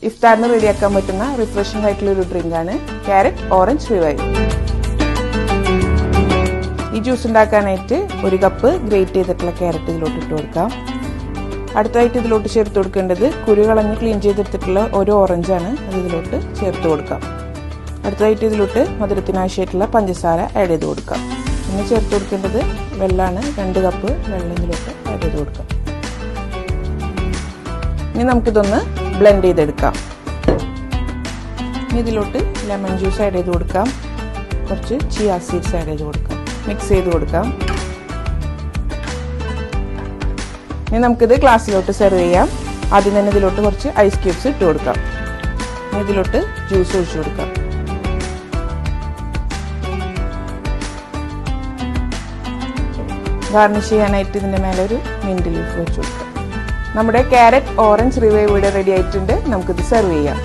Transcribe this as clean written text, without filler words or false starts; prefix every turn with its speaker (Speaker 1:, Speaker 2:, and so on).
Speaker 1: ഇഫ്താറിന് റെഡിയാക്കാൻ പറ്റുന്ന റിഫ്രഷിംഗ് ആയിട്ടുള്ള ഒരു ഡ്രിങ്കാണ് ക്യാരറ്റ് ഓറഞ്ച് റിവൈവ്. ഈ ജ്യൂസ് ഉണ്ടാക്കാനായിട്ട് 1 കപ്പ് ഗ്രേറ്റ് ചെയ്തിട്ടുള്ള ക്യാരറ്റ് ഇതിലോട്ട് ഇട്ട് കൊടുക്കാം. അടുത്തായിട്ട് ഇതിലോട്ട് ചേർത്ത് കൊടുക്കേണ്ടത് കുരു കളഞ്ഞ് ക്ലീൻ ചെയ്തെടുത്തിട്ടുള്ള ഒരു ഓറഞ്ചാണ്. അത് ഇതിലോട്ട് ചേർത്ത് കൊടുക്കാം. അടുത്തതായിട്ട് ഇതിലോട്ട് മധുരത്തിന് ആവശ്യമായിട്ടുള്ള പഞ്ചസാര ആഡ് ചെയ്ത് കൊടുക്കാം. പിന്നെ ചേർത്ത് കൊടുക്കേണ്ടത് വെള്ളമാണ്. 2 കപ്പ് വെള്ളം ഇതിലോട്ട് ആഡ് ചെയ്ത് കൊടുക്കാം. ഇനി നമുക്കിതൊന്ന് ബ്ലെൻഡ് ചെയ്തെടുക്കാം. ഇനി ഇതിലോട്ട് ലെമൺ ജ്യൂസ് ആഡ് ചെയ്ത് കൊടുക്കാം. കുറച്ച് ചിയ സീഡ്സ് ആഡ് ചെയ്ത് കൊടുക്കാം. മിക്സ് ചെയ്ത് കൊടുക്കാം. ഇനി നമുക്കിത് ഗ്ലാസ്സിലോട്ട് സെർവ് ചെയ്യാം. ആദ്യം തന്നെ ഇതിലോട്ട് കുറച്ച് ഐസ് ക്യൂബ്സ് ഇട്ട് കൊടുക്കാം. ഇനി ഇതിലോട്ട് ജ്യൂസ് ഒഴിച്ചു കൊടുക്കാം. ഗാർണിഷ് ചെയ്യാനായിട്ട് ഇതിൻ്റെ മേലെ ഒരു മിന്റ് ലീഫ് വെച്ച് കൊടുക്കാം. നമ്മുടെ ക്യാരറ്റ് ഓറഞ്ച് റിവൈവ് ഇവിടെ റെഡി ആയിട്ടുണ്ട്. നമുക്കിത് സെർവ് ചെയ്യാം.